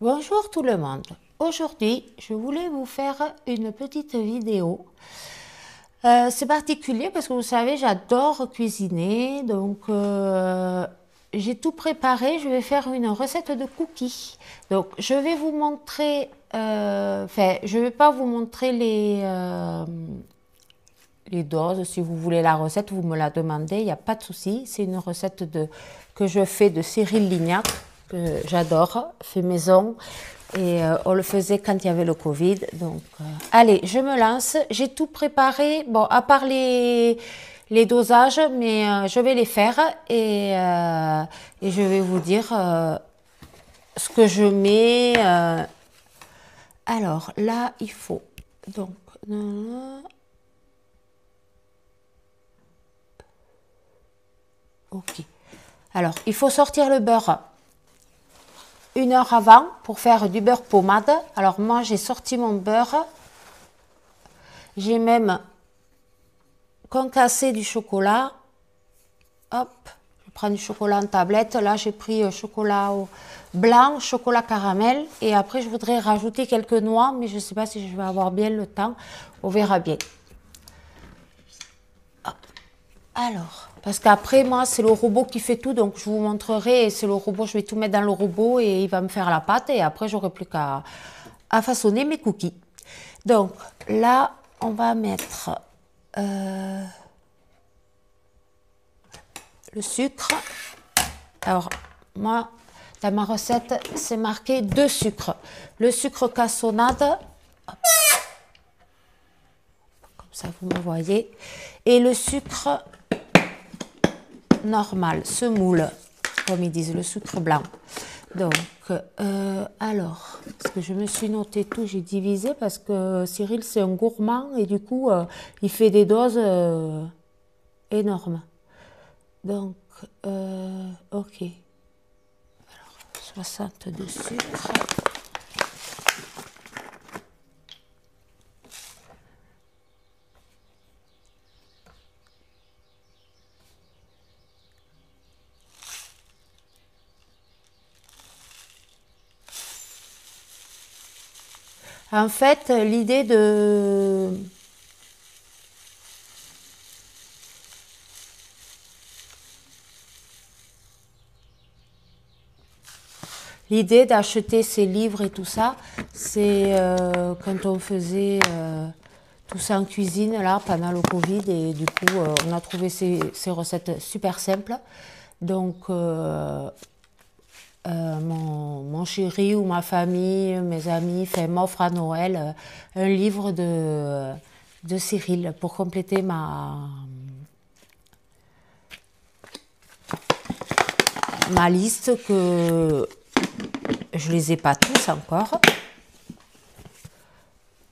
Bonjour tout le monde. Aujourd'hui, je voulais vous faire une petite vidéo. C'est particulier parce que vous savez, j'adore cuisiner. Donc, j'ai tout préparé. Je vais faire une recette de cookies. Donc, je vais vous montrer... je ne vais pas vous montrer les doses. Si vous voulez la recette, vous me la demandez. Il n'y a pas de souci. C'est une recette que je fais de Cyril Lignac, que j'adore, fait maison. Et on le faisait quand il y avait le Covid. Donc, allez, je me lance. J'ai tout préparé. Bon, à part les dosages, mais je vais les faire et je vais vous dire ce que je mets. Alors, là, il faut. Donc, ok. Alors, il faut sortir le beurre 1 heure avant pour faire du beurre pommade. Alors moi j'ai sorti mon beurre. J'ai même concassé du chocolat. Hop, je prends du chocolat en tablette. Là j'ai pris chocolat blanc, chocolat caramel. Et après je voudrais rajouter quelques noix, mais je ne sais pas si je vais avoir bien le temps. On verra bien. Hop. Alors, parce qu'après moi c'est le robot qui fait tout, donc je vous montrerai. Et c'est le robot, je vais tout mettre dans le robot et il va me faire la pâte. Et après j'aurai plus qu'à façonner mes cookies. Donc là, on va mettre le sucre. Alors moi, dans ma recette, c'est marqué 2 sucres. Le sucre cassonade, hop, comme ça vous me voyez, et le sucre normal, semoule, comme ils disent, le sucre blanc. Donc, alors, parce que je me suis noté tout, j'ai divisé parce que Cyril c'est un gourmand et du coup il fait des doses énormes. Donc, ok. Alors, 60 de sucre. En fait, l'idée d'acheter ces livres et tout ça, c'est quand on faisait tout ça en cuisine là pendant le Covid et du coup on a trouvé ces recettes super simples. Donc mon chéri ou ma famille, mes amis m'offrent à Noël un livre de Cyril pour compléter ma liste que je les ai pas tous encore.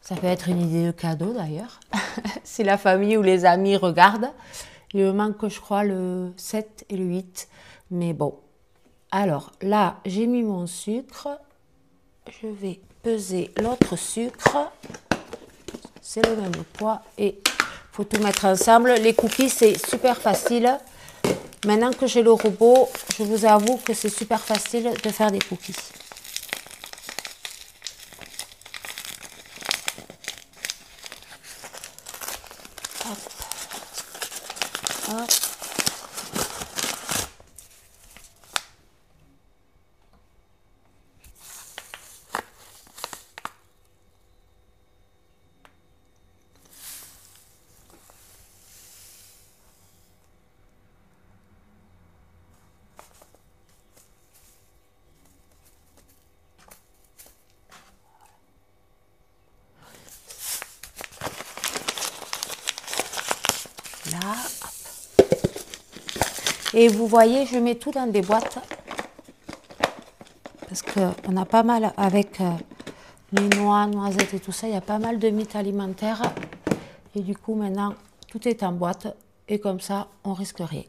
Ça peut être une idée de cadeau d'ailleurs. Si la famille ou les amis regardent. Il me manque, je crois, le 7 et le 8. Mais bon. Alors là, j'ai mis mon sucre. Je vais peser l'autre sucre. C'est le même poids. Et il faut tout mettre ensemble. Les cookies, c'est super facile. Maintenant que j'ai le robot, je vous avoue que c'est super facile de faire des cookies. Hop. Hop. Là, hop. Et vous voyez, je mets tout dans des boîtes parce qu'on a pas mal avec les noix, noisettes et tout ça, il y a pas mal de mythes alimentaires et du coup maintenant tout est en boîte et comme ça on risque rien.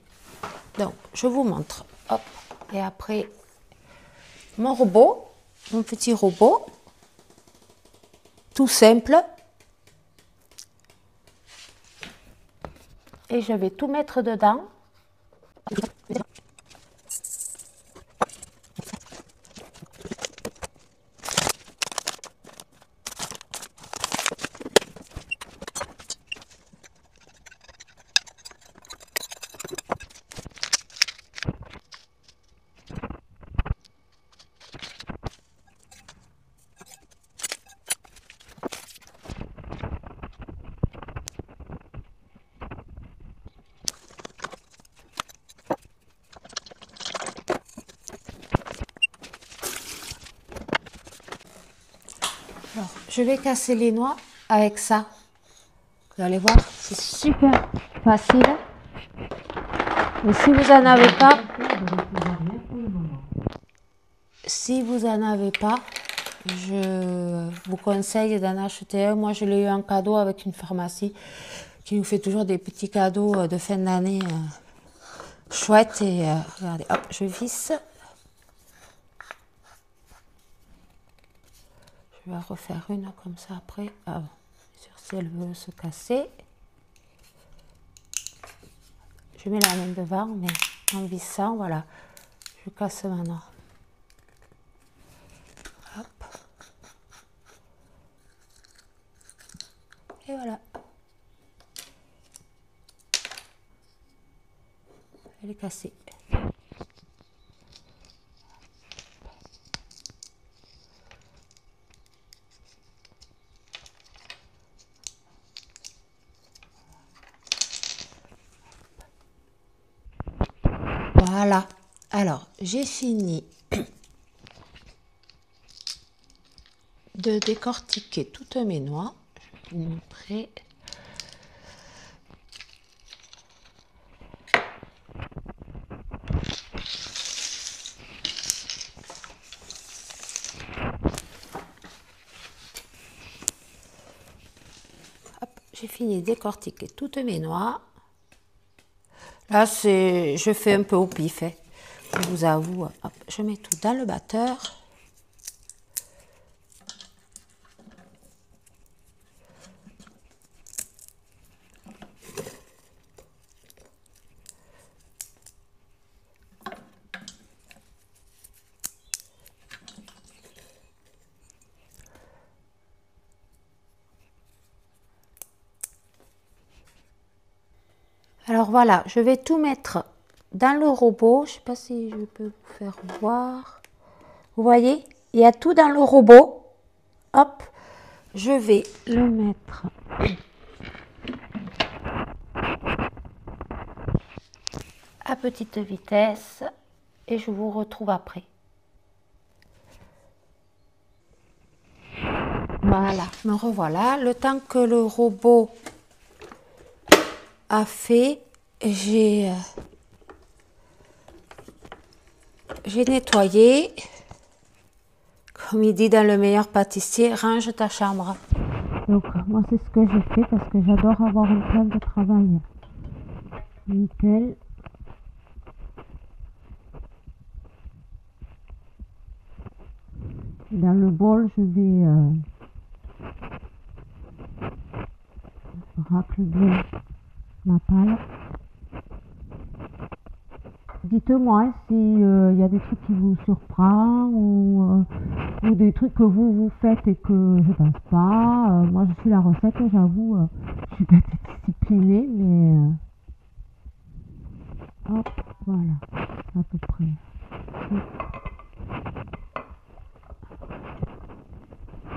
Donc je vous montre, hop, et après mon robot, mon petit robot, tout simple. Et je vais tout mettre dedans. Alors, je vais casser les noix avec ça. Vous allez voir, c'est super facile. Mais si vous en avez pas, je vous conseille d'en acheter un. Moi, je l'ai eu en cadeau avec une pharmacie qui nous fait toujours des petits cadeaux de fin d'année chouettes. Et regardez, hop, je visse. Je vais refaire une comme ça après. Ah, si elle veut se casser. Je mets la main devant, mais en vissant, voilà. Je casse maintenant. Hop. Et voilà. Elle est cassée. Voilà. Alors, j'ai fini de décortiquer toutes mes noix. Je vais vous montrer. J'ai fini de décortiquer toutes mes noix. Là, je fais un peu au pif, hein. Je vous avoue. Hop, je mets tout dans le batteur. Alors voilà, je vais tout mettre dans le robot. Je ne sais pas si je peux vous faire voir. Vous voyez, il y a tout dans le robot. Hop, je vais le mettre à petite vitesse et je vous retrouve après. Voilà, me revoilà. Le temps que le robot a fait, j'ai nettoyé. Comme il dit dans Le Meilleur Pâtissier, range ta chambre. Donc moi c'est ce que j'ai fait parce que j'adore avoir une place de travail nickel. Dans le bol, je vais racler bien ma palle. Dites-moi s'il y a des trucs qui vous surprennent ou des trucs que vous faites et que je ne pense pas. Moi, je suis la recette, j'avoue, je suis pas disciplinée, mais hop, voilà, à peu près.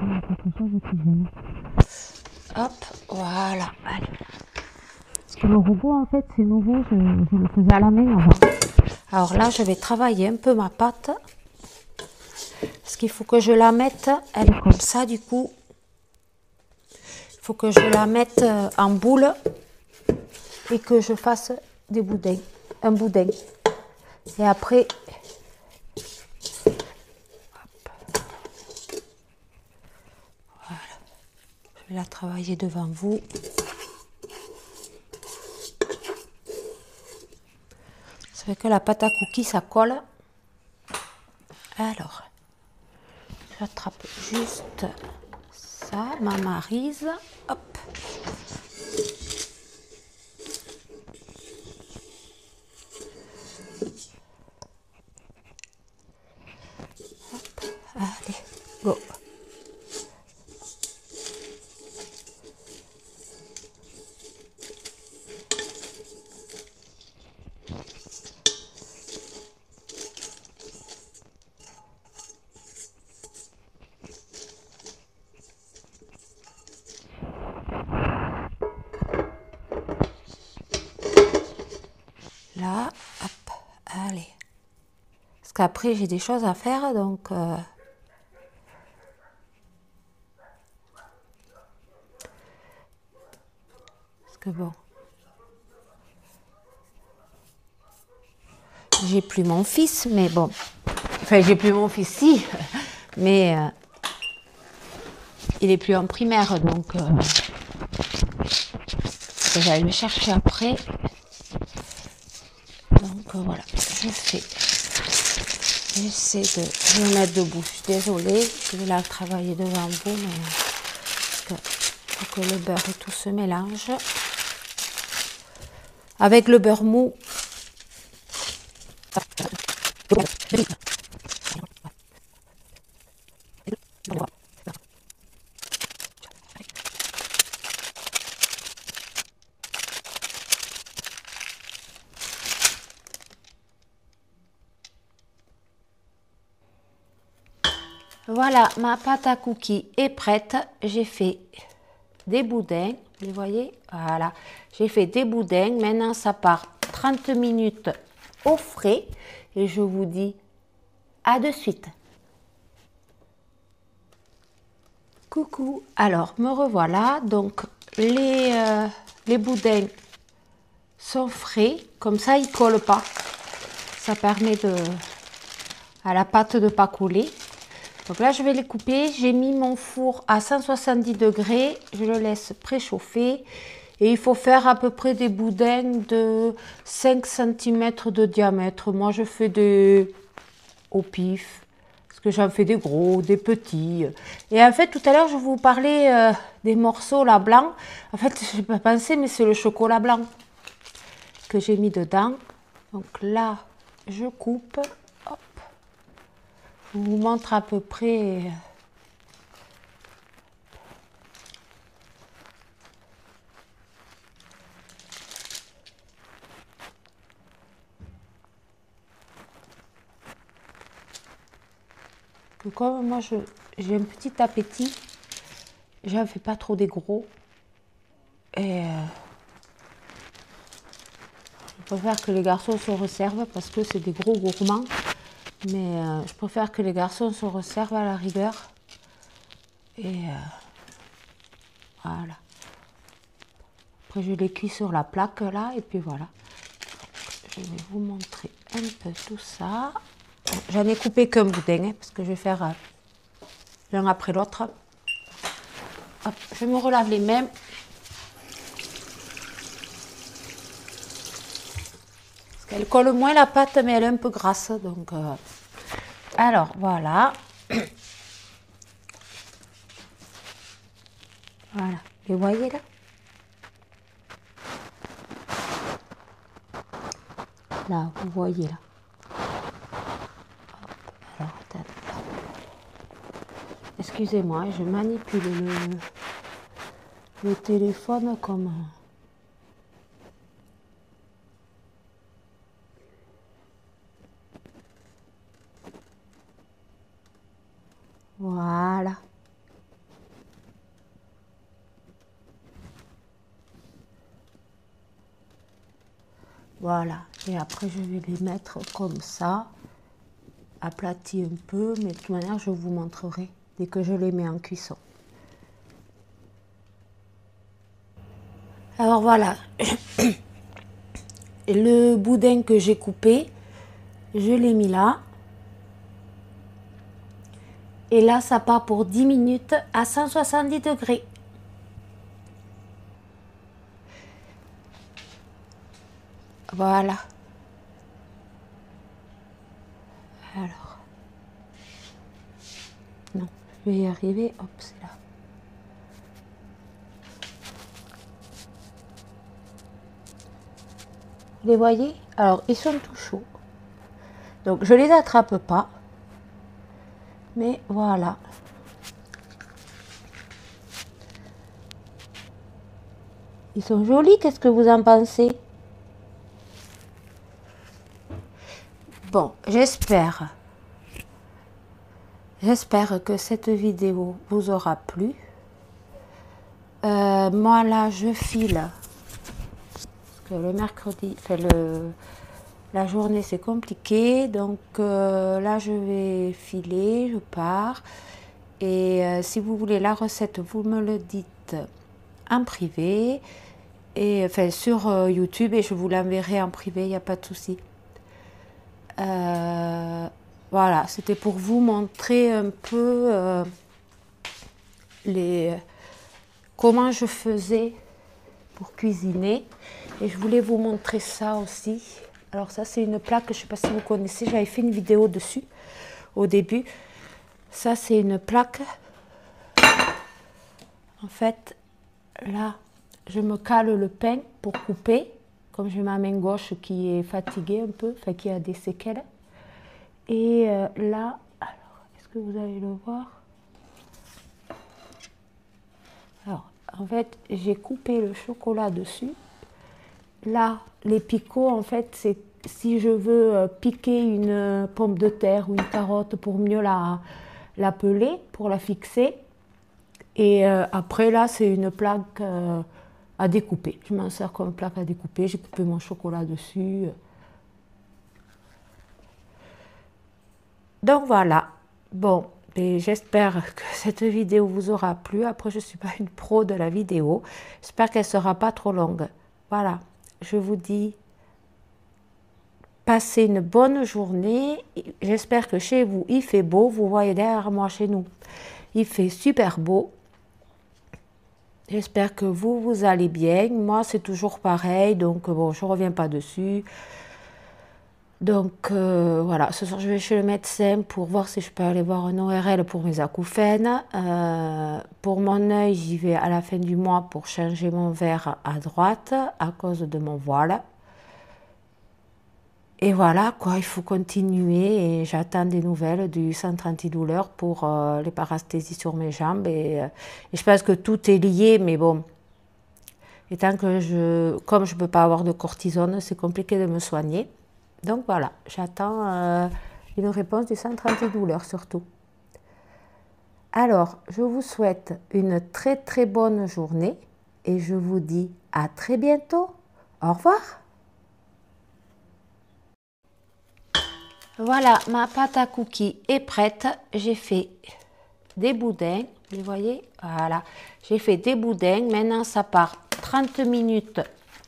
Il y a quelque chose qui gêne. Hop, voilà. Allez. Parce que le robot, en fait, c'est nouveau, je le faisais à la main avant. Alors là, je vais travailler un peu ma pâte. Parce qu'il faut que je la mette, elle est comme ça, du coup. Il faut que je la mette en boule et que je fasse des boudins, un boudin. Et après, voilà, je vais la travailler devant vous. C'est vrai que la pâte à cookies, ça colle. Alors, j'attrape juste ça, ma maryse. Hop. Hop. Allez, go. Là, hop, allez. Parce qu'après, j'ai des choses à faire, donc... que bon, j'ai plus mon fils, mais bon, enfin j'ai plus mon fils, si, mais il est plus en primaire, donc j'allais le chercher après. Donc voilà, j'essaie de me mettre debout. Je suis désolée, je vais là travailler devant vous, mais faut que le beurre et tout se mélange. Avec le beurre mou, voilà, ma pâte à cookies est prête. J'ai fait des boudins, vous voyez, voilà. J'ai fait des boudins, maintenant ça part 30 minutes au frais et je vous dis à de suite. Coucou, alors me revoilà, donc les boudins sont frais, comme ça ils ne collent pas, ça permet à la pâte de ne pas couler. Donc là je vais les couper, j'ai mis mon four à 170 degrés, je le laisse préchauffer et il faut faire à peu près des boudins de 5 cm de diamètre. Moi je fais au pif, parce que j'en fais des gros, des petits. Et en fait tout à l'heure je vous parlais des morceaux là blancs, en fait je n'ai pas pensé mais c'est le chocolat blanc que j'ai mis dedans. Donc là je coupe. Je vous montre à peu près que comme moi j'ai un petit appétit, j'en fais pas trop des gros et je préfère que les garçons se resservent parce que c'est des gros gourmands, mais je préfère que les garçons se resservent à la rigueur et voilà. Après je les cuis sur la plaque là et puis voilà. Je vais vous montrer un peu tout ça. J'en ai coupé qu'un boudin hein, parce que je vais faire l'un après l'autre. Je me relave les mains. Parce qu'elle colle moins la pâte mais elle est un peu grasse. Donc, alors voilà. Voilà. Les voyez là? Là, vous voyez là. Alors, attendez. Excusez-moi, je manipule le téléphone comme... Voilà. Voilà. Et après, je vais les mettre comme ça, aplatis un peu, mais de toute manière, je vous montrerai dès que je les mets en cuisson. Alors voilà, le boudin que j'ai coupé, je l'ai mis là. Et là, ça part pour 10 minutes à 170 degrés. Voilà. Alors. Non, je vais y arriver. Hop, c'est là. Vous les voyez? Alors, ils sont tout chauds. Donc, je les attrape pas. Mais voilà. Ils sont jolis, qu'est-ce que vous en pensez? Bon, j'espère que cette vidéo vous aura plu. Moi là, je file. Parce que le mercredi, la journée c'est compliqué. Donc là, je vais filer, je pars. Et si vous voulez la recette, vous me le dites en privé. et enfin sur YouTube, et je vous l'enverrai en privé, il n'y a pas de souci. Voilà, c'était pour vous montrer un peu comment je faisais pour cuisiner. Et je voulais vous montrer ça aussi. Alors ça, c'est une plaque, je ne sais pas si vous connaissez, j'avais fait une vidéo dessus au début. Ça, c'est une plaque. En fait, là, je me cale le pain pour couper, comme j'ai ma main gauche qui est fatiguée un peu, enfin qui a des séquelles. Et là, alors, est-ce que vous allez le voir? Alors, en fait, j'ai coupé le chocolat dessus. Là, les picots, en fait, c'est si je veux piquer une pomme de terre ou une carotte pour mieux la peler, pour la fixer. Et après, là, c'est une plaque à découper. Je m'en sers comme plaque à découper. J'ai coupé mon chocolat dessus. Donc voilà. Bon, j'espère que cette vidéo vous aura plu. Après, je ne suis pas une pro de la vidéo. J'espère qu'elle ne sera pas trop longue. Voilà. Je vous dis, passez une bonne journée. J'espère que chez vous, il fait beau. Vous voyez derrière moi, chez nous, il fait super beau. J'espère que vous allez bien. Moi, c'est toujours pareil. Donc, bon, je ne reviens pas dessus. Donc, voilà. Ce soir, je vais chez le médecin pour voir si je peux aller voir un ORL pour mes acouphènes. Pour mon œil, j'y vais à la fin du mois pour changer mon verre à droite à cause de mon voile. Et voilà, quoi, il faut continuer et j'attends des nouvelles du centre antidouleur pour les parasthésies sur mes jambes. Et je pense que tout est lié, mais bon, étant que comme je ne peux pas avoir de cortisone, c'est compliqué de me soigner. Donc voilà, j'attends une réponse du centre antidouleur surtout. Alors, je vous souhaite une très très bonne journée et je vous dis à très bientôt. Au revoir. Voilà, ma pâte à cookies est prête. J'ai fait des boudins, vous voyez, voilà. J'ai fait des boudins. Maintenant, ça part 30 minutes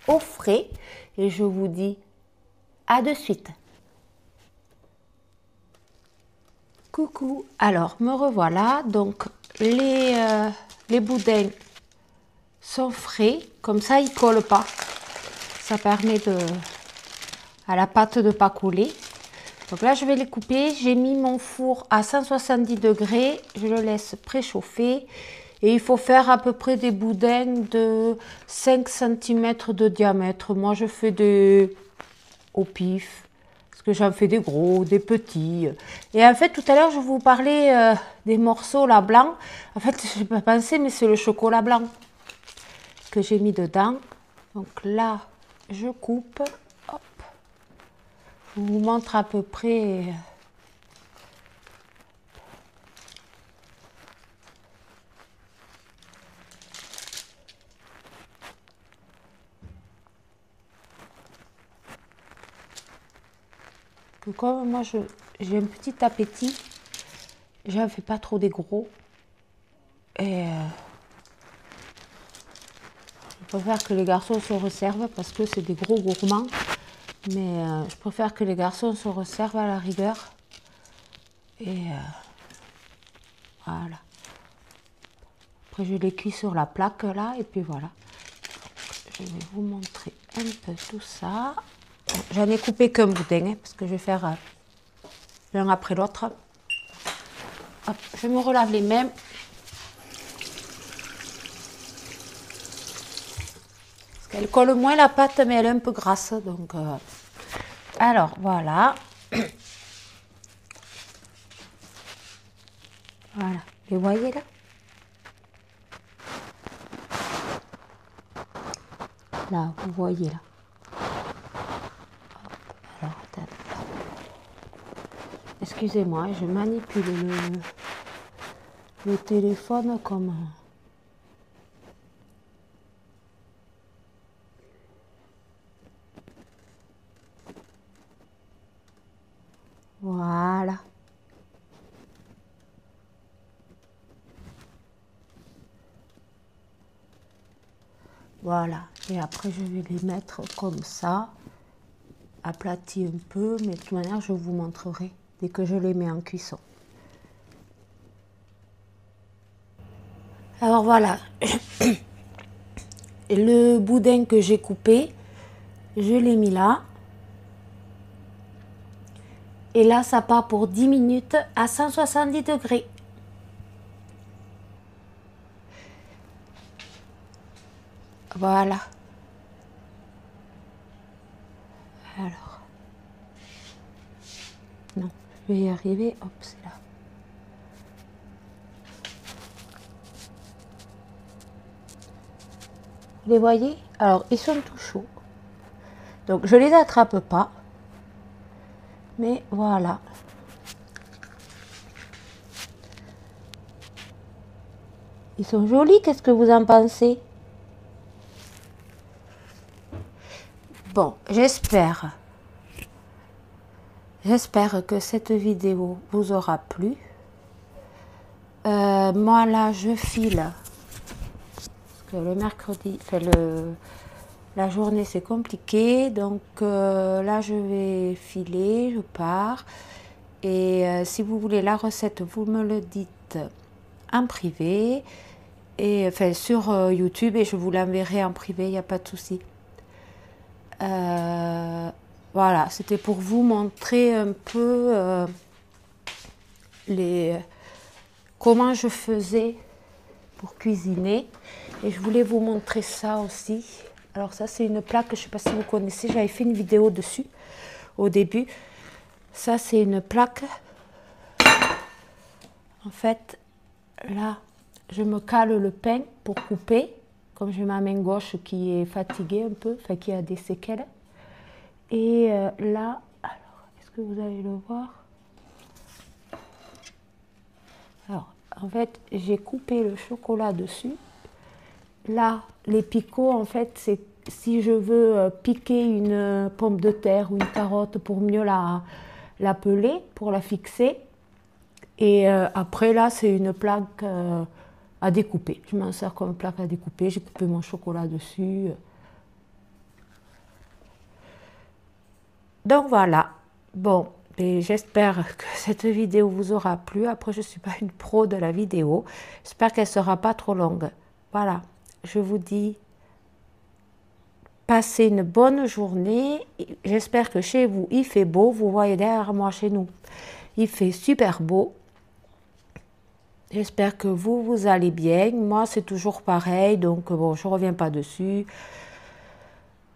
au frais. Et je vous dis à de suite. Coucou, alors me revoilà. Donc, les boudins sont frais. Comme ça, ils ne collent pas. Ça permet à la pâte de ne pas couler. Donc là, je vais les couper. J'ai mis mon four à 170 degrés. Je le laisse préchauffer. Et il faut faire à peu près des boudins de 5 cm de diamètre. Moi, je fais au pif. Parce que j'en fais des gros, des petits. Et en fait, tout à l'heure, je vous parlais des morceaux là blancs. En fait, je n'ai pas pensé, mais c'est le chocolat blanc que j'ai mis dedans. Donc là, je coupe. Je vous montre à peu près. Que comme moi j'ai un petit appétit, j'en fais pas trop des gros. Et je préfère que les garçons se resservent parce que c'est des gros gourmands. Mais je préfère que les garçons se resservent à la rigueur. Et voilà. Après, je les cuis sur la plaque là. Et puis voilà. Je vais vous montrer un peu tout ça. J'en ai coupé qu'un boudin hein, parce que je vais faire l'un après l'autre. Je me relave les mains. Parce qu'elle colle moins la pâte, mais elle est un peu grasse. Donc, alors, voilà. Voilà. Les voyez là? Là, vous voyez là. Alors, attendez. Excusez-moi, je manipule le téléphone comme... Voilà. Voilà. Et après, je vais les mettre comme ça, aplatis un peu, mais de toute manière, je vous montrerai dès que je les mets en cuisson. Alors voilà, le boudin que j'ai coupé, je l'ai mis là. Et là, ça part pour 10 minutes à 170 degrés. Voilà. Alors. Non, je vais y arriver. Hop, c'est là. Vous les voyez? Alors, ils sont tout chauds. Donc, je les attrape pas. Mais voilà. Ils sont jolis, qu'est-ce que vous en pensez? Bon, j'espère que cette vidéo vous aura plu. Moi, là, je file. Parce que le mercredi, la journée, c'est compliqué. Donc, là, je vais filer, je pars. Et si vous voulez la recette, vous me le dites en privé. Et enfin, sur YouTube, et je vous l'enverrai en privé, il n'y a pas de souci. Voilà, c'était pour vous montrer un peu comment je faisais pour cuisiner. Et je voulais vous montrer ça aussi. Alors ça, c'est une plaque, je ne sais pas si vous connaissez, j'avais fait une vidéo dessus au début. Ça, c'est une plaque. En fait, là, je me cale le pain pour couper. Comme j'ai ma main gauche qui est fatiguée un peu, enfin qui a des séquelles. Et là, alors, est-ce que vous allez le voir? Alors, en fait, j'ai coupé le chocolat dessus. Là, les picots, en fait, c'est si je veux piquer une pomme de terre ou une carotte pour mieux la peler, pour la fixer. Et après, là, c'est une plaque à découper. Je m'en sers comme plaque à découper. J'ai coupé mon chocolat dessus. Donc voilà. Bon, j'espère que cette vidéo vous aura plu. Après, je ne suis pas une pro de la vidéo. J'espère qu'elle ne sera pas trop longue. Voilà. Je vous dis, passez une bonne journée. J'espère que chez vous, il fait beau. Vous voyez derrière moi, chez nous, il fait super beau. J'espère que vous allez bien. Moi, c'est toujours pareil. Donc, bon, je ne reviens pas dessus.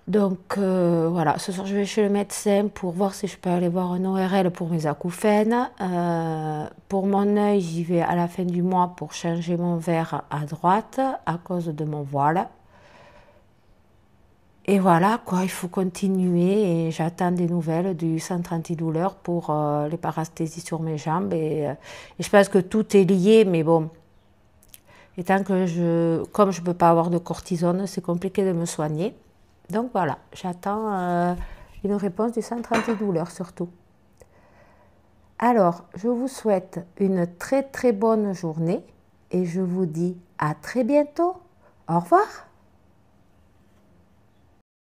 Donc, voilà. Ce soir, je vais chez le médecin pour voir si je peux aller voir un ORL pour mes acouphènes. Pour mon œil, j'y vais à la fin du mois pour changer mon verre à droite à cause de mon voile. Et voilà, quoi, il faut continuer et j'attends des nouvelles du centre antidouleur pour les parasthésies sur mes jambes. Et je pense que tout est lié, mais bon, étant que comme je ne peux pas avoir de cortisone, c'est compliqué de me soigner. Donc voilà, j'attends une réponse du centre antidouleur surtout. Alors, je vous souhaite une très très bonne journée et je vous dis à très bientôt. Au revoir.